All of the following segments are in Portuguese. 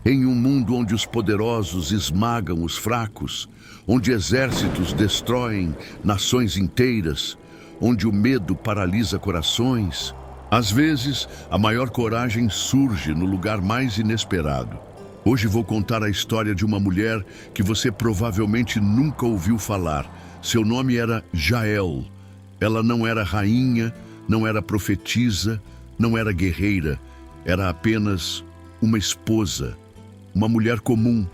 Em um mundo onde os poderosos esmagam os fracos, onde exércitos destroem nações inteiras, onde o medo paralisa corações, às vezes a maior coragem surge no lugar mais inesperado. Hoje vou contar a história de uma mulher que você provavelmente nunca ouviu falar. Seu nome era Jael. Ela não era rainha, não era profetisa, não era guerreira. Era apenas uma esposa, uma mulher comum,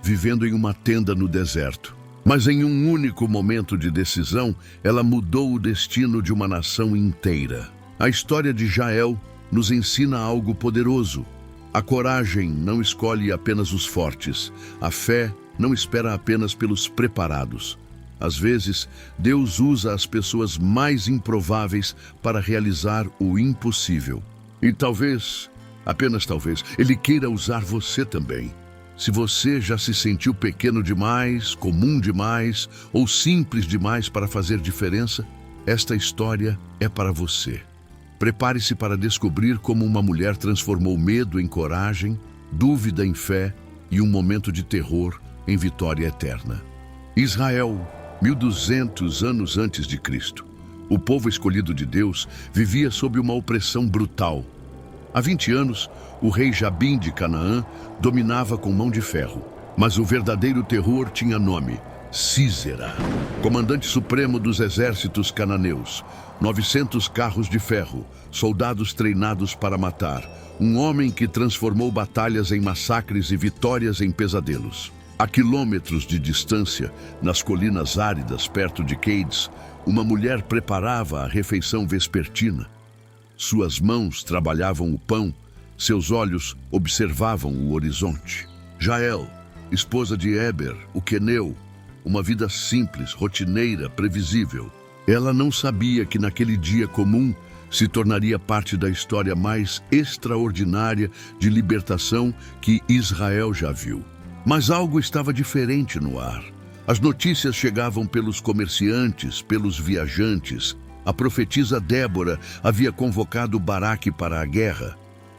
vivendo em uma tenda no deserto. Mas em um único momento de decisão, ela mudou o destino de uma nação inteira. A história de Jael nos ensina algo poderoso. A coragem não escolhe apenas os fortes. A fé não espera apenas pelos preparados. Às vezes, Deus usa as pessoas mais improváveis para realizar o impossível. E talvez, apenas talvez, Ele queira usar você também. Se você já se sentiu pequeno demais, comum demais ou simples demais para fazer diferença, esta história é para você. Prepare-se para descobrir como uma mulher transformou medo em coragem, dúvida em fé e um momento de terror em vitória eterna. Israel, 1200 anos antes de Cristo. O povo escolhido de Deus vivia sob uma opressão brutal. Há 20 anos, o rei Jabim de Canaã dominava com mão de ferro. Mas o verdadeiro terror tinha nome: Sísera, comandante supremo dos exércitos cananeus. 900 carros de ferro, soldados treinados para matar. Um homem que transformou batalhas em massacres e vitórias em pesadelos. A quilômetros de distância, nas colinas áridas perto de Cades, uma mulher preparava a refeição vespertina. Suas mãos trabalhavam o pão, seus olhos observavam o horizonte. Jael, esposa de Eber, o queneu, uma vida simples, rotineira, previsível. Ela não sabia que naquele dia comum se tornaria parte da história mais extraordinária de libertação que Israel já viu. Mas algo estava diferente no ar. As notícias chegavam pelos comerciantes, pelos viajantes. A profetisa Débora havia convocado Baraque para a guerra.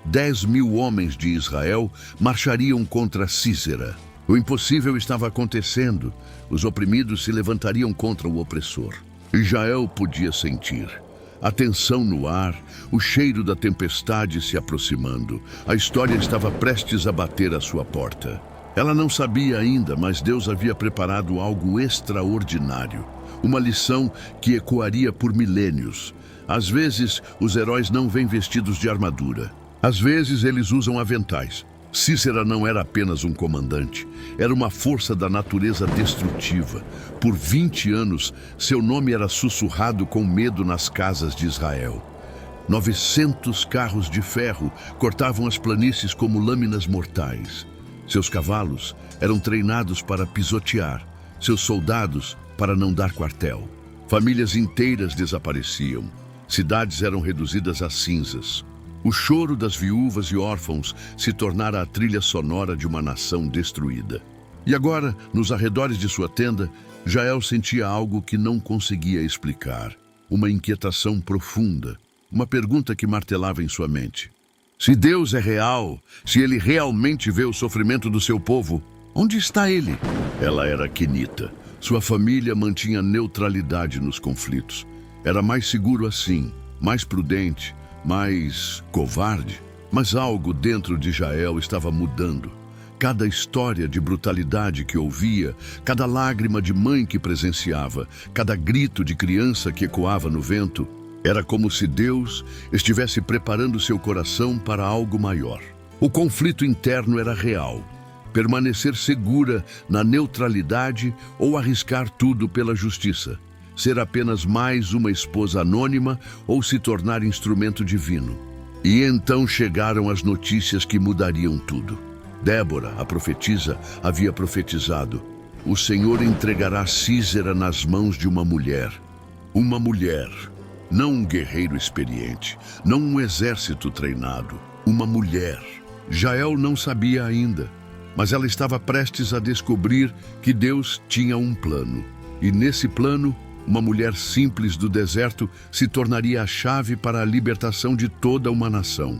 10.000 homens de Israel marchariam contra Sísera. O impossível estava acontecendo. Os oprimidos se levantariam contra o opressor. E Jael podia sentir a tensão no ar, o cheiro da tempestade se aproximando. A história estava prestes a bater à sua porta. Ela não sabia ainda, mas Deus havia preparado algo extraordinário. Uma lição que ecoaria por milênios. Às vezes, os heróis não vêm vestidos de armadura. Às vezes, eles usam aventais. Sísera não era apenas um comandante, era uma força da natureza destrutiva. Por 20 anos, seu nome era sussurrado com medo nas casas de Israel. 900 carros de ferro cortavam as planícies como lâminas mortais. Seus cavalos eram treinados para pisotear, seus soldados para não dar quartel. Famílias inteiras desapareciam, cidades eram reduzidas a cinzas. O choro das viúvas e órfãos se tornara a trilha sonora de uma nação destruída. E agora, nos arredores de sua tenda, Jael sentia algo que não conseguia explicar. Uma inquietação profunda, uma pergunta que martelava em sua mente. Se Deus é real, se Ele realmente vê o sofrimento do seu povo, onde está Ele? Ela era quenita. Sua família mantinha neutralidade nos conflitos. Era mais seguro assim, mais prudente, mais covarde. Mas algo dentro de Jael estava mudando. Cada história de brutalidade que ouvia, cada lágrima de mãe que presenciava, cada grito de criança que ecoava no vento, era como se Deus estivesse preparando seu coração para algo maior. O conflito interno era real. Permanecer segura na neutralidade ou arriscar tudo pela justiça. Ser apenas mais uma esposa anônima ou se tornar instrumento divino. E então chegaram as notícias que mudariam tudo. Débora, a profetisa, havia profetizado: o Senhor entregará Sísera nas mãos de uma mulher. Uma mulher, não um guerreiro experiente, não um exército treinado. Uma mulher. Jael não sabia ainda, mas ela estava prestes a descobrir que Deus tinha um plano. E nesse plano, uma mulher simples do deserto se tornaria a chave para a libertação de toda uma nação.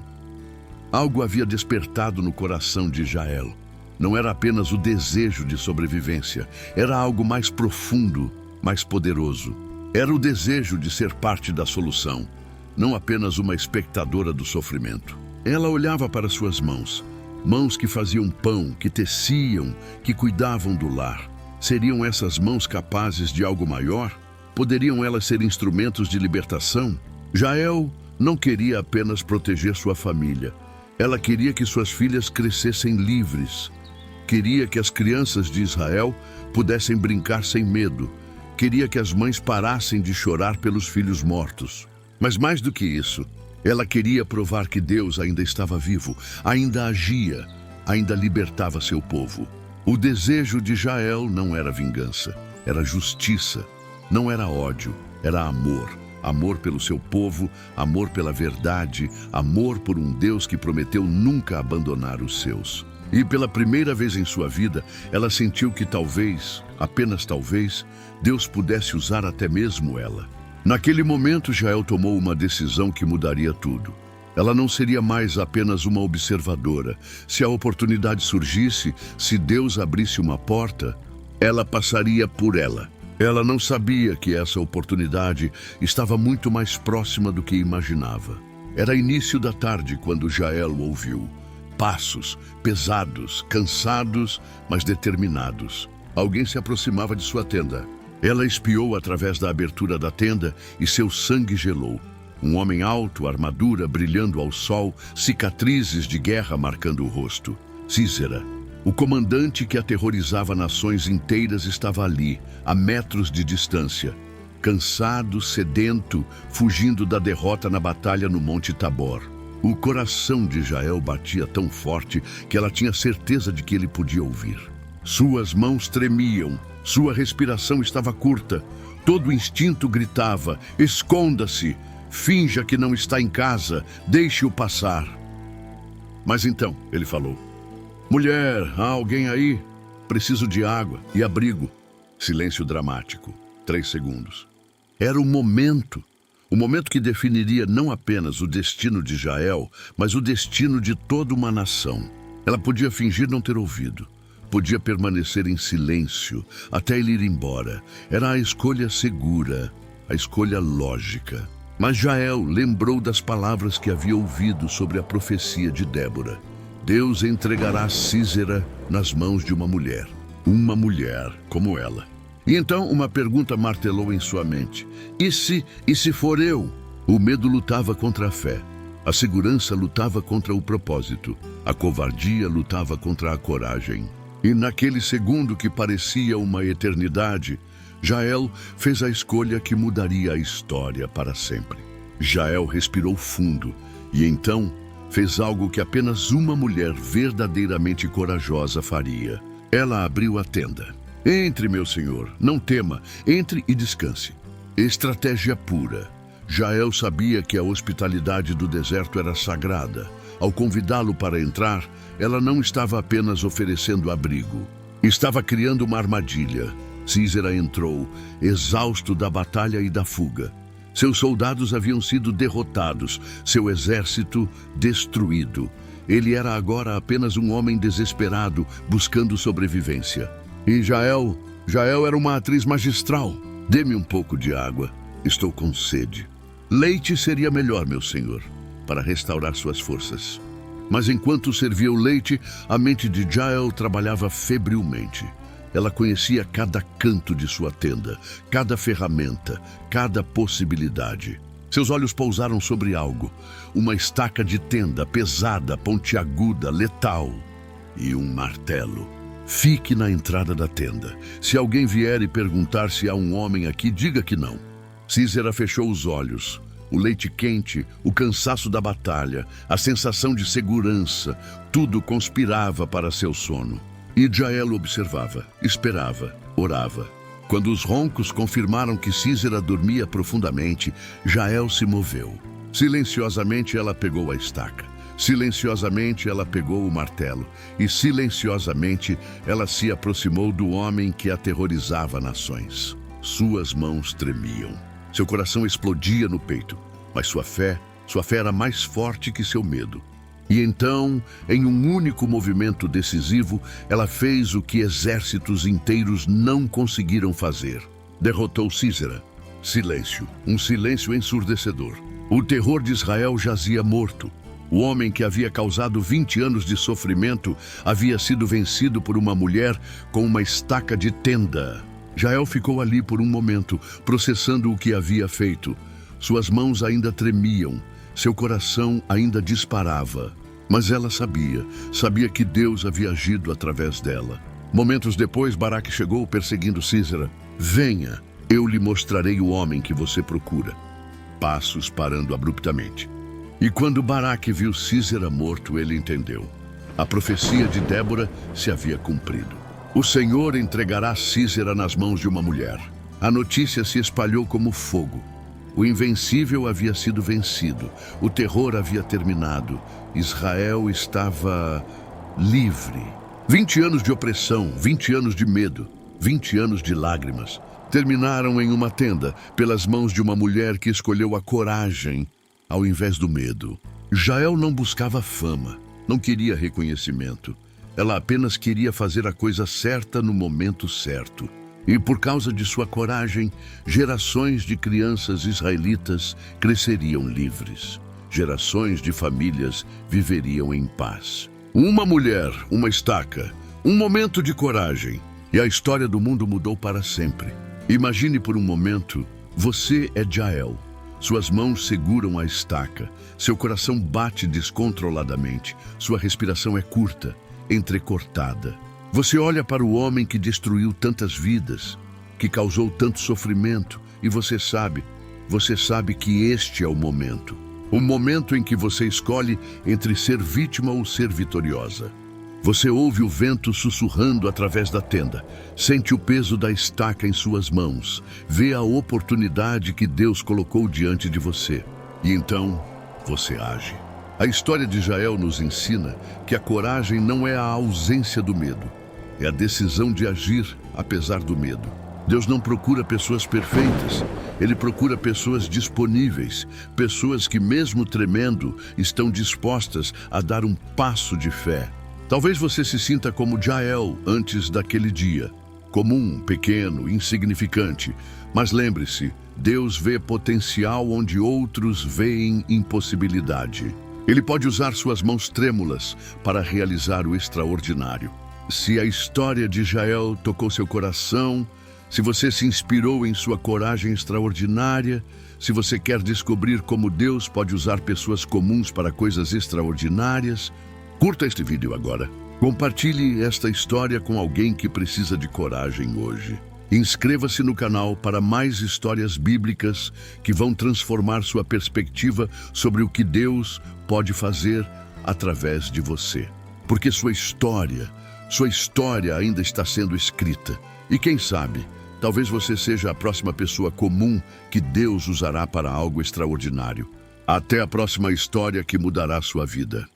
Algo havia despertado no coração de Jael. Não era apenas o desejo de sobrevivência, era algo mais profundo, mais poderoso. Era o desejo de ser parte da solução, não apenas uma espectadora do sofrimento. Ela olhava para suas mãos, mãos que faziam pão, que teciam, que cuidavam do lar. Seriam essas mãos capazes de algo maior? Poderiam elas ser instrumentos de libertação? Jael não queria apenas proteger sua família. Ela queria que suas filhas crescessem livres. Queria que as crianças de Israel pudessem brincar sem medo. Queria que as mães parassem de chorar pelos filhos mortos. Mas mais do que isso, ela queria provar que Deus ainda estava vivo, ainda agia, ainda libertava seu povo. O desejo de Jael não era vingança, era justiça. Não era ódio, era amor. Amor pelo seu povo, amor pela verdade, amor por um Deus que prometeu nunca abandonar os seus. E pela primeira vez em sua vida, ela sentiu que talvez, apenas talvez, Deus pudesse usar até mesmo ela. Naquele momento, Jael tomou uma decisão que mudaria tudo. Ela não seria mais apenas uma observadora. Se a oportunidade surgisse, se Deus abrisse uma porta, ela passaria por ela. Ela não sabia que essa oportunidade estava muito mais próxima do que imaginava. Era início da tarde quando Jael ouviu passos, pesados, cansados, mas determinados. Alguém se aproximava de sua tenda. Ela espiou através da abertura da tenda e seu sangue gelou. Um homem alto, armadura brilhando ao sol, cicatrizes de guerra marcando o rosto. Sísera, o comandante que aterrorizava nações inteiras, estava ali, a metros de distância. Cansado, sedento, fugindo da derrota na batalha no Monte Tabor. O coração de Jael batia tão forte que ela tinha certeza de que ele podia ouvir. Suas mãos tremiam, sua respiração estava curta. Todo o instinto gritava: esconda-se, finja que não está em casa, deixe-o passar. Mas então, ele falou: mulher, há alguém aí? Preciso de água e abrigo. Silêncio dramático. 3 segundos. Era o momento que definiria não apenas o destino de Jael, mas o destino de toda uma nação. Ela podia fingir não ter ouvido. Podia permanecer em silêncio até ele ir embora. Era a escolha segura, a escolha lógica. Mas Jael lembrou das palavras que havia ouvido sobre a profecia de Débora. Deus entregará Sísera nas mãos de uma mulher como ela. E então uma pergunta martelou em sua mente: e se for eu? O medo lutava contra a fé. A segurança lutava contra o propósito. A covardia lutava contra a coragem. E naquele segundo que parecia uma eternidade, Jael fez a escolha que mudaria a história para sempre. Jael respirou fundo e então fez algo que apenas uma mulher verdadeiramente corajosa faria. Ela abriu a tenda. Entre, meu senhor, não tema, entre e descanse. Estratégia pura. Jael sabia que a hospitalidade do deserto era sagrada. Ao convidá-lo para entrar, ela não estava apenas oferecendo abrigo. Estava criando uma armadilha. Sísera entrou, exausto da batalha e da fuga. Seus soldados haviam sido derrotados, seu exército destruído. Ele era agora apenas um homem desesperado, buscando sobrevivência. E Jael era uma atriz magistral. Dê-me um pouco de água, estou com sede. Leite seria melhor, meu senhor, para restaurar suas forças. Mas enquanto servia o leite, a mente de Jael trabalhava febrilmente. Ela conhecia cada canto de sua tenda, cada ferramenta, cada possibilidade. Seus olhos pousaram sobre algo, uma estaca de tenda pesada, pontiaguda, letal, e um martelo. Fique na entrada da tenda. Se alguém vier e perguntar se há um homem aqui, diga que não. Sísera fechou os olhos. O leite quente, o cansaço da batalha, a sensação de segurança, tudo conspirava para seu sono. E Jael observava, esperava, orava. Quando os roncos confirmaram que Sísera dormia profundamente, Jael se moveu. Silenciosamente ela pegou a estaca. Silenciosamente ela pegou o martelo. E silenciosamente ela se aproximou do homem que aterrorizava nações. Suas mãos tremiam. Seu coração explodia no peito. Mas sua fé era mais forte que seu medo. E então, em um único movimento decisivo, ela fez o que exércitos inteiros não conseguiram fazer. Derrotou Sísera. Silêncio, um silêncio ensurdecedor. O terror de Israel jazia morto. O homem que havia causado 20 anos de sofrimento havia sido vencido por uma mulher com uma estaca de tenda. Jael ficou ali por um momento, processando o que havia feito. Suas mãos ainda tremiam, seu coração ainda disparava. Mas ela sabia que Deus havia agido através dela. Momentos depois, Baraque chegou perseguindo Sísera. Venha, eu lhe mostrarei o homem que você procura. Passos parando abruptamente. E quando Baraque viu Sísera morto, ele entendeu. A profecia de Débora se havia cumprido. O Senhor entregará Sísera nas mãos de uma mulher. A notícia se espalhou como fogo. O invencível havia sido vencido. O terror havia terminado. Israel estava livre. 20 anos de opressão, 20 anos de medo, 20 anos de lágrimas. Terminaram em uma tenda, pelas mãos de uma mulher que escolheu a coragem ao invés do medo. Jael não buscava fama, não queria reconhecimento. Ela apenas queria fazer a coisa certa no momento certo. E por causa de sua coragem, gerações de crianças israelitas cresceriam livres. Gerações de famílias viveriam em paz. Uma mulher, uma estaca, um momento de coragem. E a história do mundo mudou para sempre. Imagine por um momento, você é Jael. Suas mãos seguram a estaca. Seu coração bate descontroladamente. Sua respiração é curta, entrecortada. Você olha para o homem que destruiu tantas vidas, que causou tanto sofrimento, e você sabe que este é o momento. O momento em que você escolhe entre ser vítima ou ser vitoriosa. Você ouve o vento sussurrando através da tenda, sente o peso da estaca em suas mãos, vê a oportunidade que Deus colocou diante de você. E então, você age. A história de Jael nos ensina que a coragem não é a ausência do medo, é a decisão de agir apesar do medo. Deus não procura pessoas perfeitas, Ele procura pessoas disponíveis, pessoas que mesmo tremendo estão dispostas a dar um passo de fé. Talvez você se sinta como Jael antes daquele dia, comum, pequeno, insignificante, mas lembre-se, Deus vê potencial onde outros veem impossibilidade. Ele pode usar suas mãos trêmulas para realizar o extraordinário. Se a história de Jael tocou seu coração, se você se inspirou em sua coragem extraordinária, se você quer descobrir como Deus pode usar pessoas comuns para coisas extraordinárias, curta este vídeo agora. Compartilhe esta história com alguém que precisa de coragem hoje. Inscreva-se no canal para mais histórias bíblicas que vão transformar sua perspectiva sobre o que Deus pode fazer através de você. Porque sua história ainda está sendo escrita. E quem sabe, talvez você seja a próxima pessoa comum que Deus usará para algo extraordinário. Até a próxima história que mudará sua vida.